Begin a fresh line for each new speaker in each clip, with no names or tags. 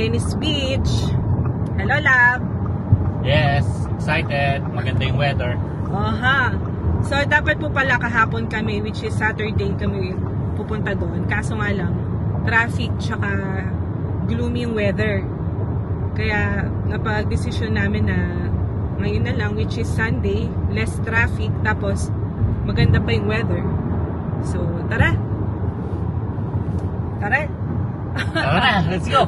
Venice Beach. Hello, love.
Yes, excited. Maganda yung weather.
Aha. So, dapat po pala kahapon kami, which is Saturday kami pupunta doon. Kaso nga lang, traffic tsaka gloomy yung weather. Kaya, napag-desisyon namin na ngayon na lang, which is Sunday, less traffic, tapos maganda pa yung weather. So, tara! Tara!
Tara, let's go!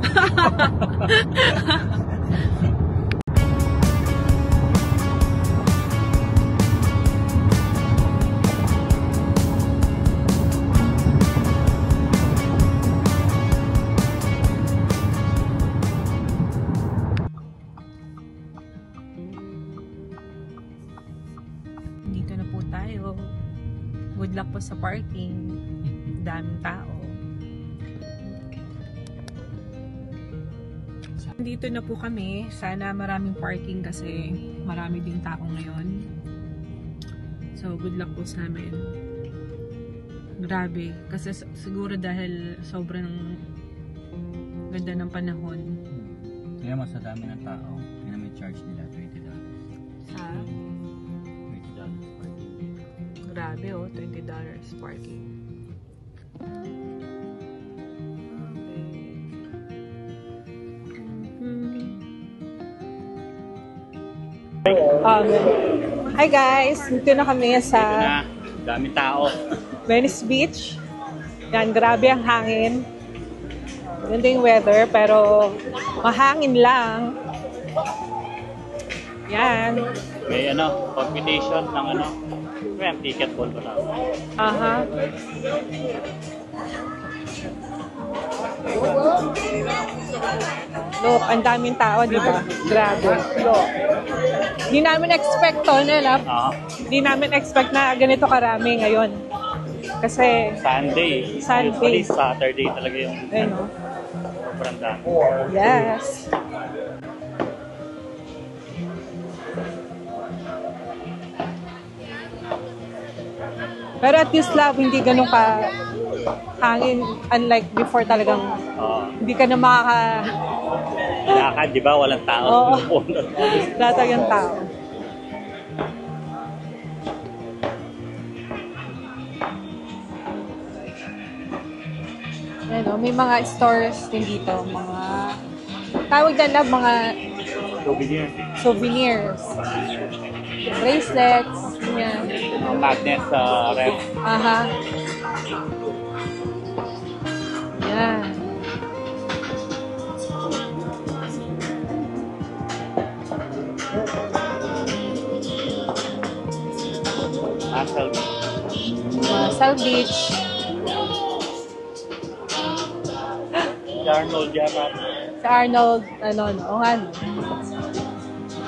Dito na po tayo. Good luck po sa parking. Daming tao. Dito na po kami. Sana maraming parking kasi marami ding tao ngayon. So, good luck po sa amin. Grabe. Kasi siguro dahil sobrang ganda ng panahon.
Kaya mas dami ng tao. Kaya may charge nila $20.
Sa?
$20 parking.
Grabe oh, $20 parking. Hi guys! Dito na kami sa
Dami tao.
Venice Beach. Yan, grabe ang hangin. Ganda yung weather, pero mahangin lang. Yan.
May competition ng may ticket ball ko lang.
Aha. Look, ang daming tao, di ba? Grabe. Hindi namin expect to, Nelap. Hindi namin expect na ganito karami ngayon. Kasi
Sunday.
Sunday.
Usually Saturday talaga yung sobrang dami.
Yes. Pero at least love, hindi ganun ka hangin, unlike before talagang hindi ka na
Lakad, di ba? Walang tao.
Oo. Lahat yung tao. Ano, may mga stores din dito, mga tawag na love, mga souvenirs. Bracelets, yan.
Magnets sa ref.
Aha. Yan. Muscle Beach.
Si Arnold yata.
Sa Arnold, o nga no.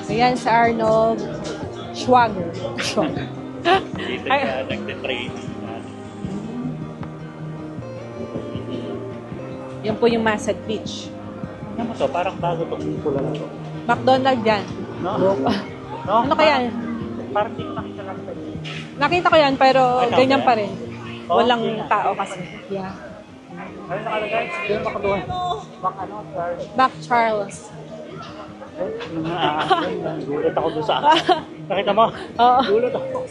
Ayan, sa Arnold Schwager.
Dito siya nagte-training.
Yan po yung Muscle Beach.
Ano to? Parang bago itong pula na to.
McDonald's yan.
No?
Ano kaya?
Parang di nakita lang tayo.
Nakita ko yan, pero ganyan pa rin.
Oh,
Walang
okay.
tao kasi. Yeah.
Ano nakalagay? Doon makadoon.
Back Charles.
Gulat ako doon sa nakita mo?
Oo.
Gulat ako.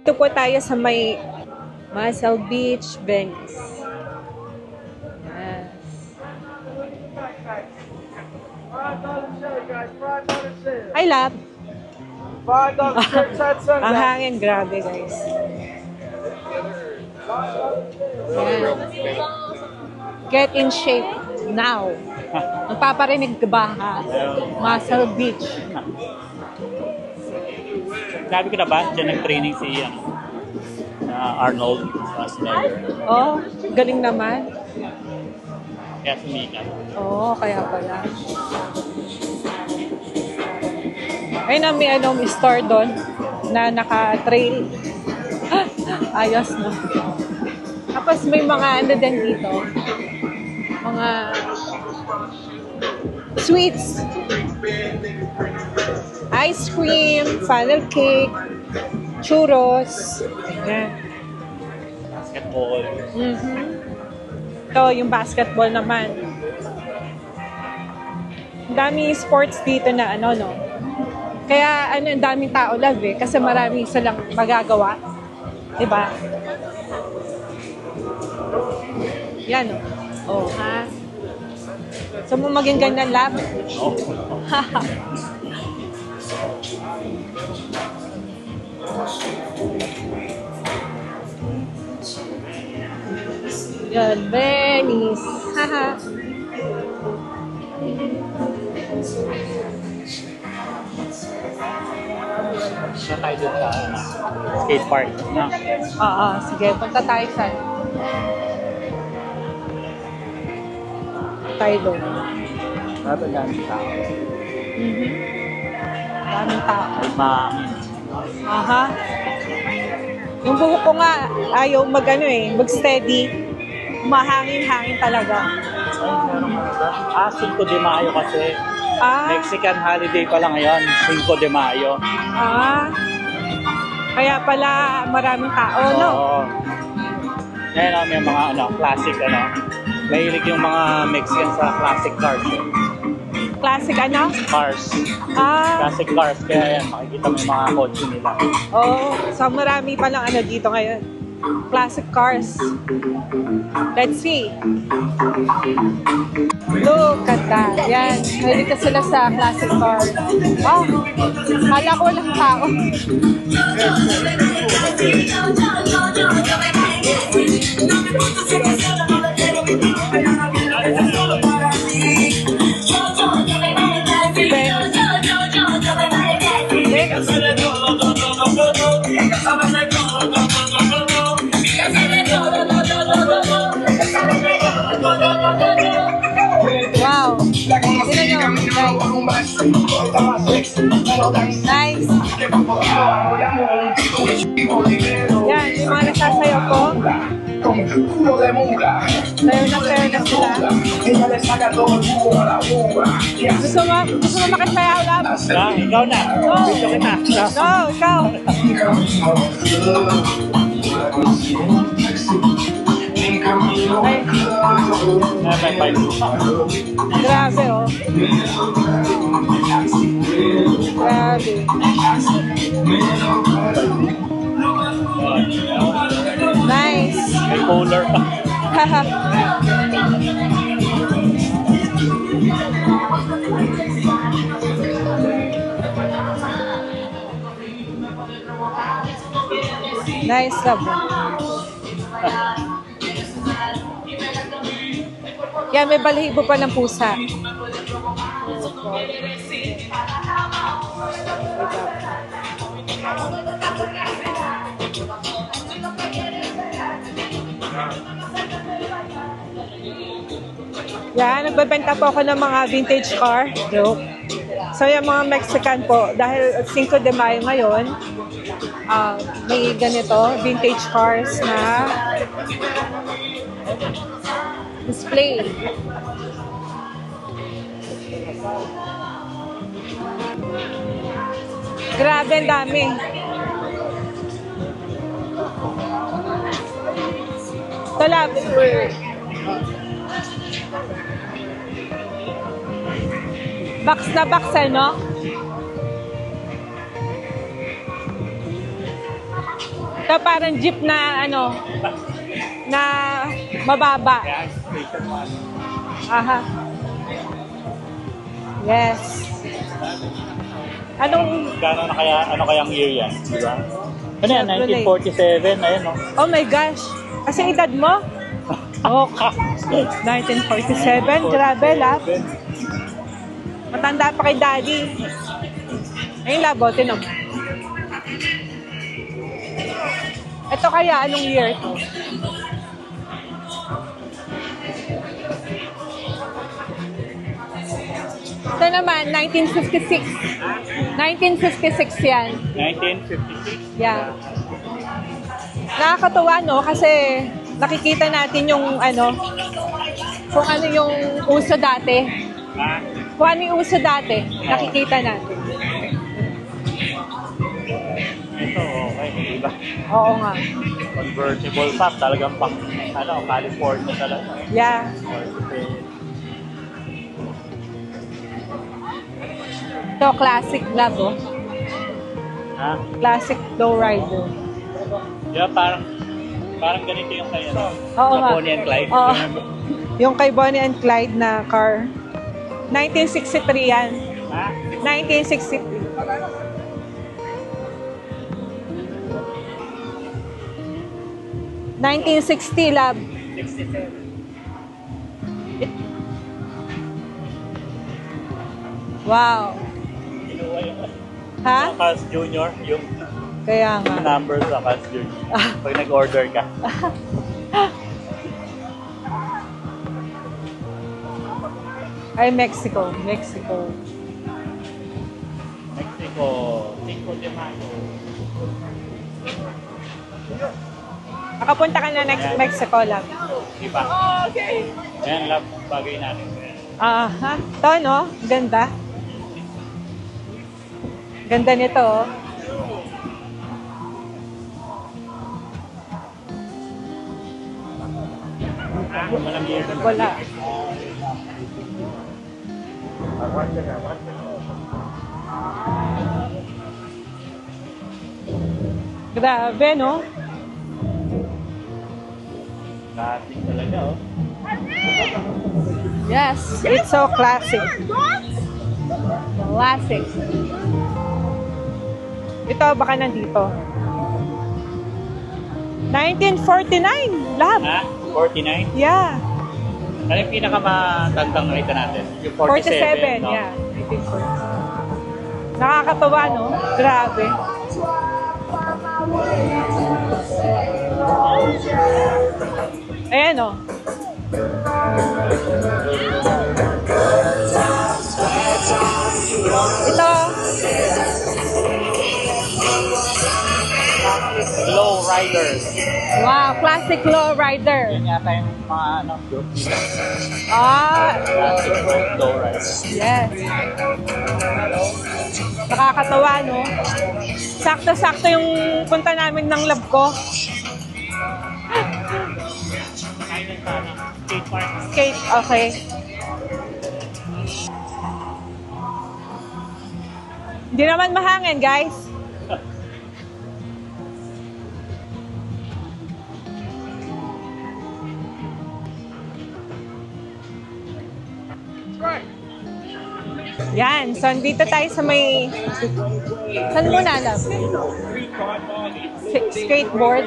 Ito po tayo sa may Muscle Beach, Venice. Yes. Hi, love. Ang hangin, grabe guys. Yan. Get in shape now. Magpaparinig ka ba ha? Muscle Beach.
Sabi ko na ba, dyan nag-training si Arnold Schwarzenegger.
Oh, galing naman.
Kaya sumikat.
Oo, kaya pala. Ayun na, may store doon na naka-trail. Ayos, no? Tapos may mga din dito. Mga sweets. Ice cream, funnel cake, churros. Yan.
basketball.
Ito, yung basketball naman. Ang daming sports dito na ano, no? Kaya ano, ang daming tao love eh. Kasi marami silang magagawa. Diba? Yan, no? Oh, ha? So, mo maging ganyan love?
Oh.
Yan, Venice. Haha.
Siya tayo dun sa skate park. No?
Oo, sige. Punta tayo saan? Tayo doon.
Grabe daming tao.
Daming tao.
Ay, mahangin.
Aha. Yung buhok ko nga, ayaw mag-steady. Mahangin-hangin talaga.
Ay, meron ka ba? 5 de Mayo kasi. Mexican holiday pala ngayon, 5 de Mayo.
Kaya pala maraming tao, no?
Oo. Ngayon, may mga classic, mahilig yung mga Mexican sa classic cars.
Classic ano?
Cars. Classic cars, kaya yan, makikita mo yung mga kotse nila.
So marami palang dito ngayon. Classic cars. Let's see. Look at that. Yan. Mahilig ka sila sa classic car. Oh, kala ko walang tao. Wow. Tignan nyo, guys. Nice. Yan, yung mga nagsasayaw ko. Sayo na sila. Gusto mo makasayaw, lab?
Ikaw na.
Go!
Gusto kita.
Go, ikaw. Ay, grabe, oh. Grabe. Nice.
May polar pa.
Haha. Nice, love. Yan, may balahibo pa ng pusa. Yan, nagbebenta po ako ng mga vintage car. Joke. So, yung mga Mexican po, dahil 5 de Mayo ngayon, may ganito, vintage cars na display. Grabe, ang dami. Talab. Box na box, ano? Ito parang jeep na, na mababa. Aha. Yes. Ano
kayang year yan, di ba? Ano yan, 1947, ayun, no?
Oh my gosh. Kasi edad mo? Oh, 1947, grabe, lab. Matanda pa kay daddy. Ayun, labo, tinom. Ito kaya, anong year ito? Ito naman, 1956. 1956 yan.
1956?
Yeah. Nakakatuwa, no? Kasi nakikita natin yung kung ano yung uso dati. Kung ano yung uso dati, nakikita natin.
Ito, okay. Diba?
Oo nga.
Convertible pack, talagang pang, California talaga.
Yeah. Ito, classic lab, oh.
Ha?
Classic lowrider.
Yeah, parang ganito yung kaya.
Oo nga.
Bonnie and Clyde.
Oo. Yung kay Bonnie and Clyde na car. 1963 yan.
Ha?
1963. $1960 lab.
67.
Wow.
Kinuha yung
Ha?
Carl's Jr. Yung
Kaya nga.
number sa Carl's Jr. Pag nag-order ka.
Ay, Mexico. Mexico.
Mexico. Cinco de Mayo.
Nakapunta ka na next Mexico lang.
Diba? Okay. Ayan, love, bagay natin.
Ha? Ito, no? Ganda. Ganda nito, oh. Wala. Grabe, no?
Classic talaga, oh.
Yes, it's so classic. Classic. Ito, baka nandito. 1949, lab.
Ha? 49?
Yeah.
Ano yung pinakamatandang nakita natin? Yung 47,
47,
no?
yeah. 1947. Nakakatawa, no? Grabe. Ayan, oh. Ito.
Low Riders.
Wow, classic lowrider.
Yan yata yung mga group nila. Classic low riders.
Yes. Nakakatawa, no? Sakto-sakto yung punta namin ng lab ko.
Ayun sana. Skate park.
Skate, okay. Hindi naman mahangin, guys. Yan. So, dito tayo sa may... Saan muna, love? Skateboard.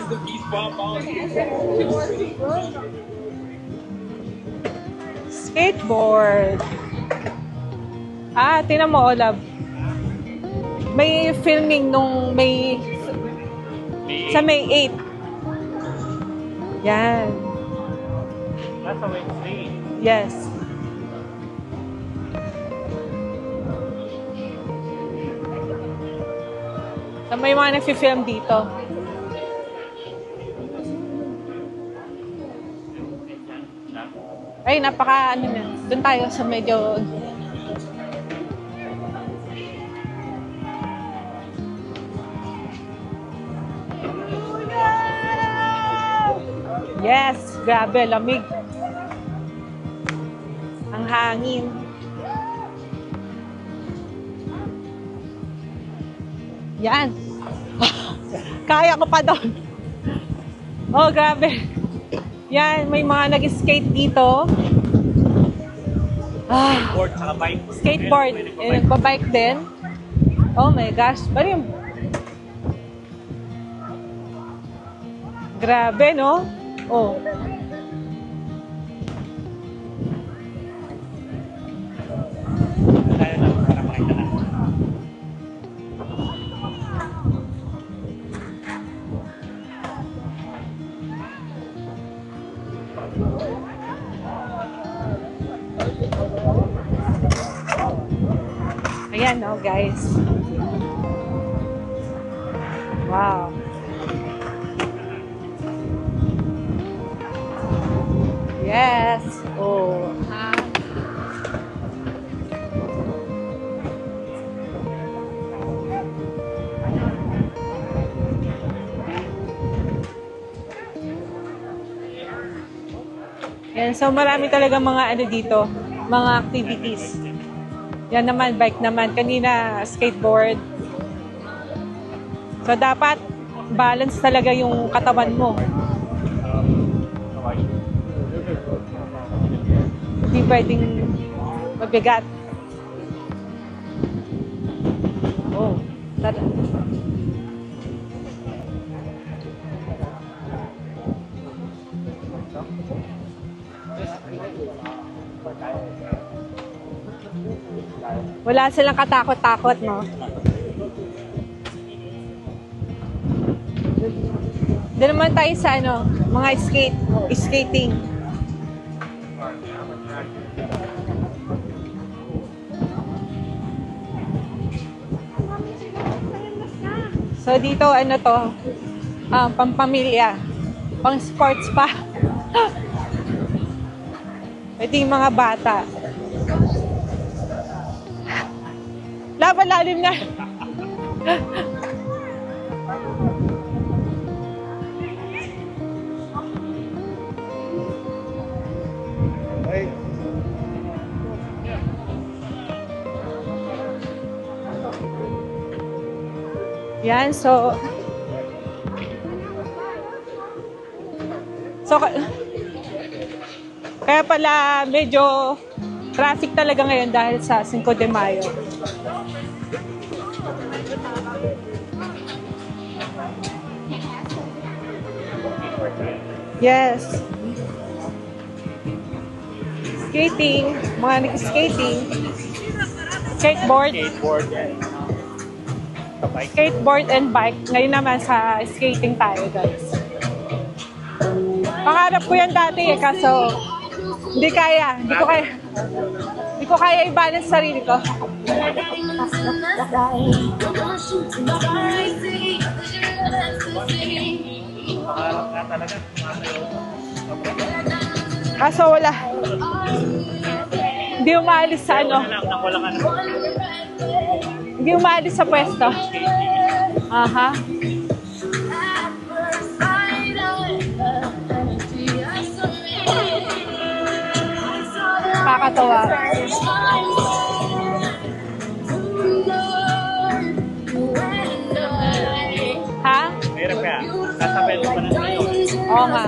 Skateboard. Tingnan mo, love. May filming nung may... Sa May 8. Yan.
Nasa Wednesday.
Yes. So, may mga nag-film dito. Ay, napaka ano na. Doon tayo sa medyo... Yes, grabe, lamig. Ang hangin. Yan. Kaya ko pa doon. Oh, grabe. Yan, may mga nag-skate dito.
Skateboard saka bike.
Skateboard. Nagbabike din. Oh my gosh. Pero yung... Grabe, no? Oh.
Tayo na, para makita na.
Ayan, oh, guys. Wow. Yes. Oh. Yan, so marami talaga mga ano dito, mga activities. Yan naman, bike naman. Kanina, skateboard. So dapat balance talaga yung katawan mo. Hindi pwedeng mabigat. Oh, tara. Wala silang katakot-takot, no? Doon naman tayo sa ano, mga skating. So dito ano to, pampamilya, pang sports pa. Ito yung mga bata. Lalim na. Yan, so kaya pala medyo traffic talaga ngayon dahil sa 5 de Mayo. Yes. Skating, mga nag-skating. Skateboard. Skateboard and bike. Ngayon naman sa skating tayo, guys. Pangarap ko yan dati kaso hindi kaya. Hindi ko kaya i-balance sarili ko.
Pangarap nga talaga.
Kaso wala. Hindi umaalis sa ano. Hindi umaalis sa pwesto. Aha. Kakatawa. Ha?
Mahirap ka. Kasabay mo pa na sa'yo.
Oo nga.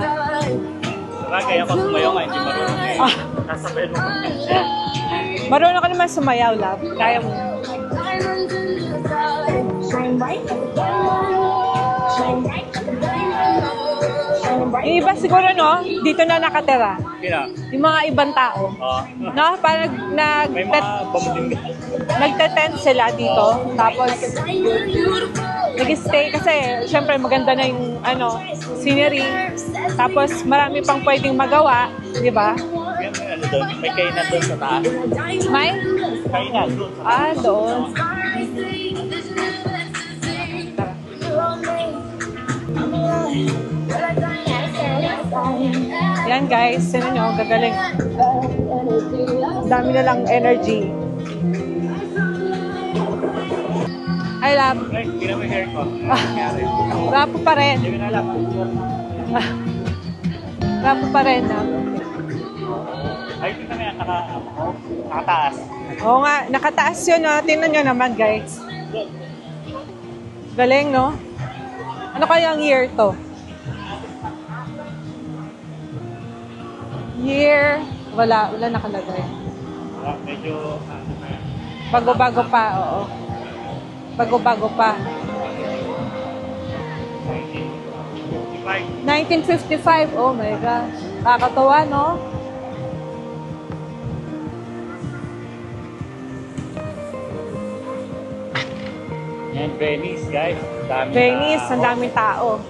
Sabagay ako sumayaw nga, hindi marunong eh. Kasabay mo pa.
Marunong ka naman sumayaw, love. Kaya mo. Yung iba siguro, no? Dito na nakatira.
Sino?
Yung mga ibang tao.
Oo.
No? Parang
May mga bamuting.
nagte-tent sila dito. Tapos, nag-stay kasi, syempre, maganda na yung, ano, scenery. Tapos, marami pang pwedeng magawa. Di ba?
Ano doon? May kainan doon sa taas.
May?
Kainan doon.
Doon. Yan guys, sino nyo, gagaling. Dami na lang energy. I love.
Ay, hindi na may hair ko.
Rapo pa rin.
Hindi ko na alam.
Rapo pa rin.
Ay, ito na yan, nakataas.
Oo nga, nakataas yun. Tingnan nyo naman guys. Galing, no? Ano kaya ang year to? Year, wala nakalagay.
Medyo,
Bago-bago pa, oo. Bago-bago pa. 1955, oh my gosh. Nakakatawa, no?
yan, Venice, guys.
Venice, ang daming tao.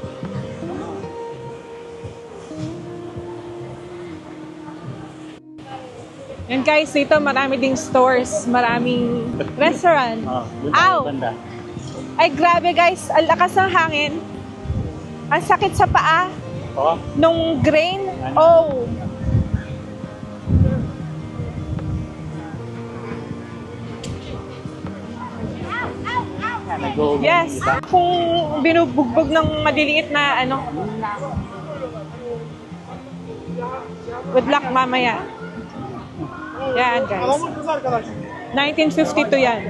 Yan guys, dito marami ding stores, maraming restaurant. Ow! Ay grabe guys, ang lakas ng hangin. Ang sakit sa paa. Nung grain. Oh! Yes, kung binubugbog ng maliliit na ano. Good luck mamaya. Yan, guys. 1952 yan.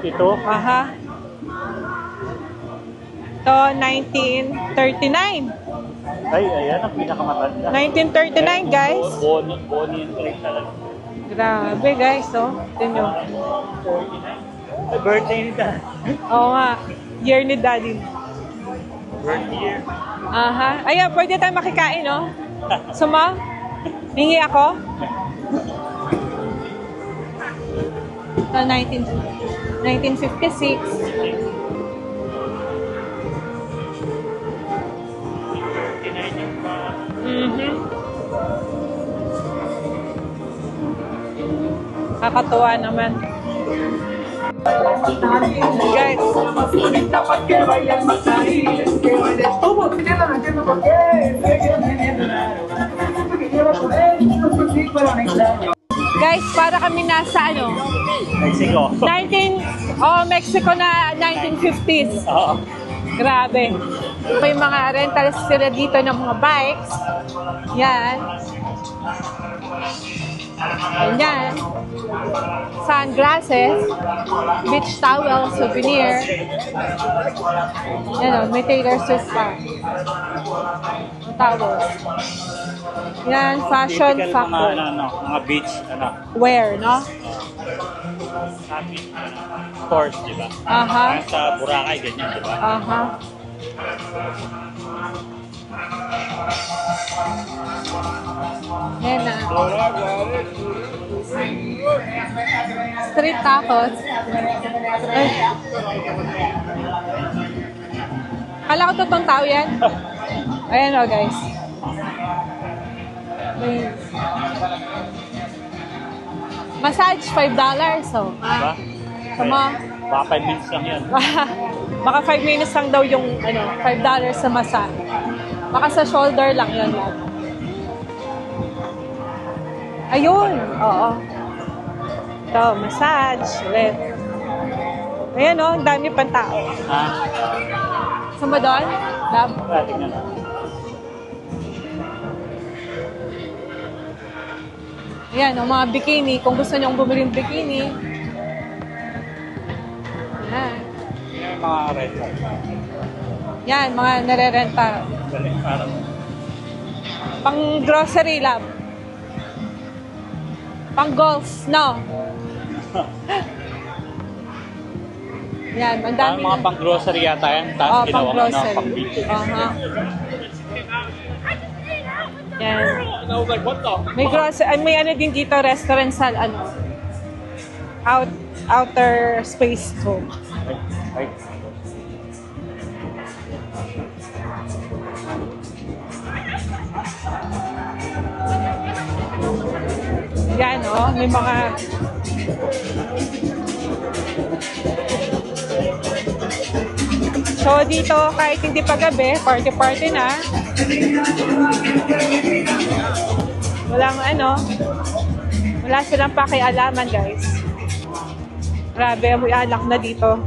52?
Aha. Ito, 1939.
Ay, ayan ang pinakamatanda.
1939, guys.
Bonnie and Clyde talaga.
Grabe, guys, oh. Tignan nyo.
49. Birthday ni Dad.
Oo nga. Year ni Daddy.
Birthday year.
Aha. Ayan, pwede tayo makikain, no? Suma? Hingi ako? Ito, 1956. Kakatuwa naman. Guys. Guys, para kami nasa ano?
Mexico.
Mexico na 1950s.
Oo.
Grabe. May mga rentals sila dito ng mga bikes. Yan. Ganyan. Sunglasses. Beach towel, souvenir. Yan o, may Taylor Swift pa. Towels. Yan, fashion
Typical
factor.
mga beach,
Wear, no?
stores, di ba?
Aha.
Sa Boracay, ganyan, di ba?
Aha. Yan na. Street tacos. Ay. Kala ko totoong tao yan. Ayan o, guys. Ayan. Massage, $5. So,
Diba?
Sama.
Baka 5 minutes lang yan.
Baka 5 minutes lang daw yung $5 sa massage. Baka sa shoulder lang yun lang. Ayun. Oo. Ito, massage. Ulit. Ayan o, ang dami pang tao.
Ha?
Saan ba doon? Lab?
Tingnan na.
Ayan o, mga bikini. Kung gusto nyo bumili ng bikini. Ayan.
Yung mga rental.
Yan, mga nare-renta.
Parang
Pang grocery lab. Pang golf, no? Yan, ang dami.
mga pang-grocery yata yan. Tapos
Pang
ginawa
grocery.
pang-beach.
Yan. May grocery, may ano din dito, restaurant sa outer space ko.
Ay.
Yan, oh, may mga so dito kahit hindi pa gabi, party na. Wala silang pakialaman, guys. Grabe, may alak na dito.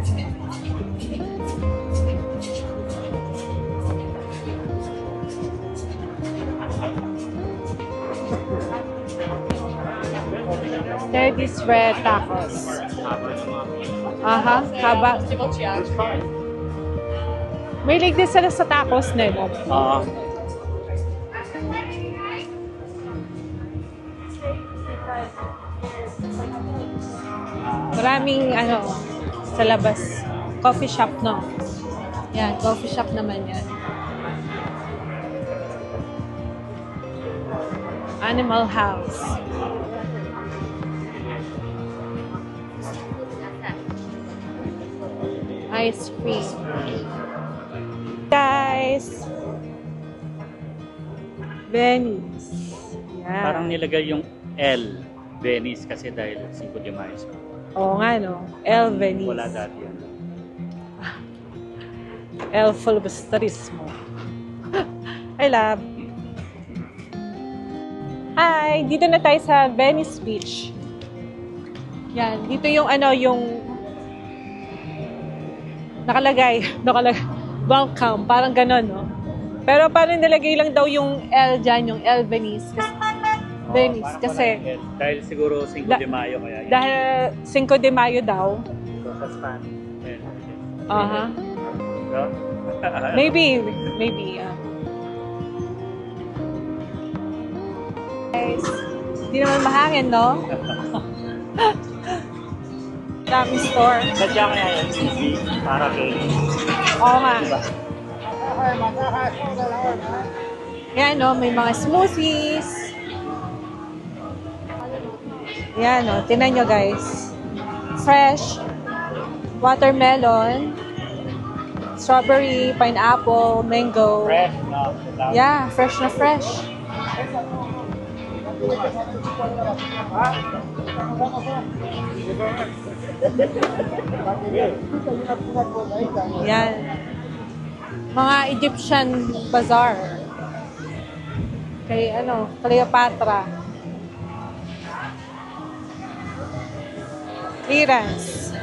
Teddy's Red Tacos. Aha, haba. May lig din sila sa tacos nila.
Oo.
Maraming sa labas. Coffee shop, no? Yan, coffee shop naman yan. Animal House. Ice cream. Guys! Venice. Yan.
Parang nilagay yung L, Venice, kasi dahil 5 de Mayo.
Oo nga, no? El Venice.
Wala dati yan.
El Filibusterismo. I love. Hi! Dito na tayo sa Venice Beach. Yan. Dito yung yung nakalagay. Welcome. Parang ganon, no? Pero parang nilagay lang daw yung L dyan, yung L Venice. Venice,
parang
kasi
dahil siguro 5 de Mayo kaya yun.
dahil 5 de Mayo daw.
So, sa Spanish.
Aha.
So,
Maybe. Guys, hindi naman mahangin, no? Daming store.
sadya kaya yun, easy, para kay...
Oo nga.
Diba?
Yan, no? May mga smoothies. Yan, no? Tinan nyo, guys. Fresh. Watermelon. Strawberry, pineapple, mango.
Fresh, no?
Yeah, fresh na fresh. Yan. Mga Egyptian bazaar. Kay Cleopatra. Clearance.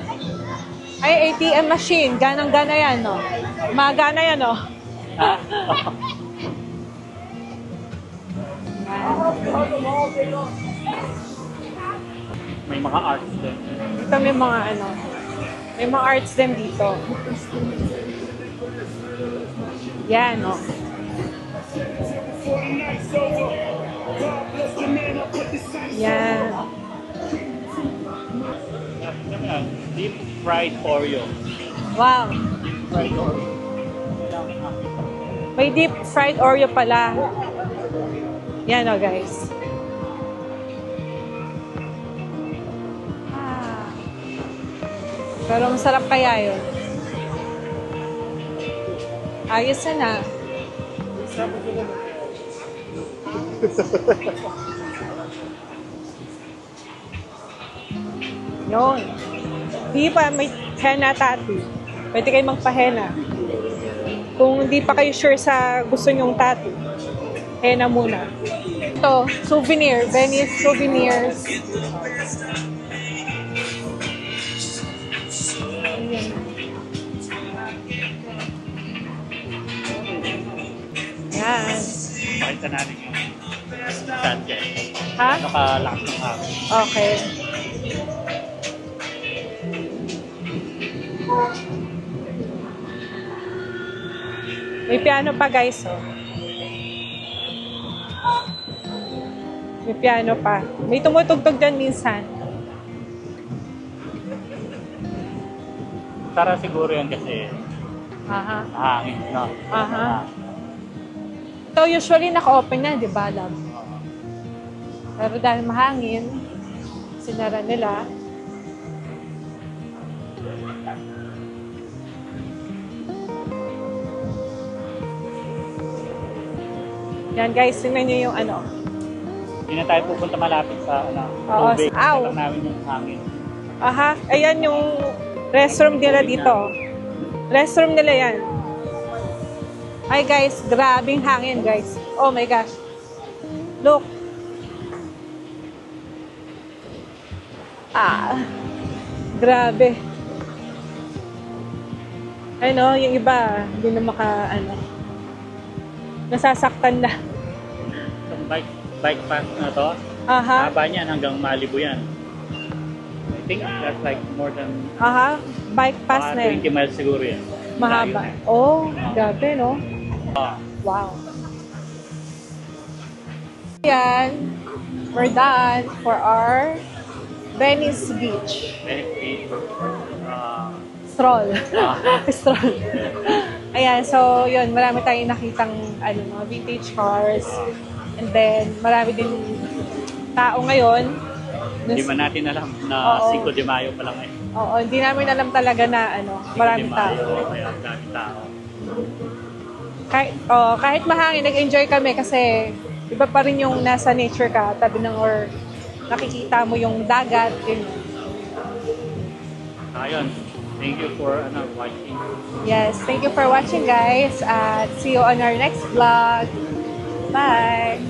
Ay, ATM machine. Ganang-gana yan, no? Magana yan, no?
Ha? May mga arts din.
Dito may mga may mga arts din dito. Yan, no? Yan.
Deep fried Oreo.
Wow.
Fried Oreo.
May deep fried Oreo pala. Yan, no, guys. Pero masarap kaya yun. Ayos na. Yun. Di pa may henna tattoo. Pwede kayo magpa-henna. Kung hindi pa kayo sure sa gusto nyong tattoo, henna muna. Ito, souvenir. Venice souvenirs. Yan.
Pakita natin yung sunset.
Ha?
Nakalakas ng hapon.
Okay. May piano pa, guys, oh. May piano pa. May tumutugtog dyan minsan.
Tara siguro yun kasi
Aha.
hangin, no?
Aha. So, usually naka-open na, di ba, love? Pero dahil mahangin, sinara nila. Yan, guys, tingnan nyo yung
Hindi na tayo pupunta malapit sa
Oo,
tubig.
ow.
Alam namin yung hangin.
Aha, ayan yung restroom nila dito. Restroom nila yan. Ay guys, grabing hangin guys. Oh my gosh. Look. Grabe. Yung iba, hindi na nasasaktan na.
Itong bike path na to,
Aha.
haba niyan hanggang Malibu yan. I think that's like more than
Aha. Bike pass na
20
yan.
miles siguro yan.
Mahaba.
Layo na.
Oh, grabe, no? Wow. Yan. We're done for our Venice Beach.
Benefit.
Stroll. Stroll. Ayan, so yun, marami tayong nakitang mga vintage cars. And then, marami din tao ngayon.
Hindi man natin alam na
Oo.
5 de Mayo pa lang ngayon.
Oo, hindi namin alam talaga na maraming
5 de
tao.
Mayo, kaya dami tao.
Kahit mahangin, nag-enjoy kami kasi iba pa rin yung nasa nature ka, tabi ng or nakikita mo yung dagat.
Ayun. Thank you for watching.
Yes, thank you for watching guys. At see you on our next vlog. Bye!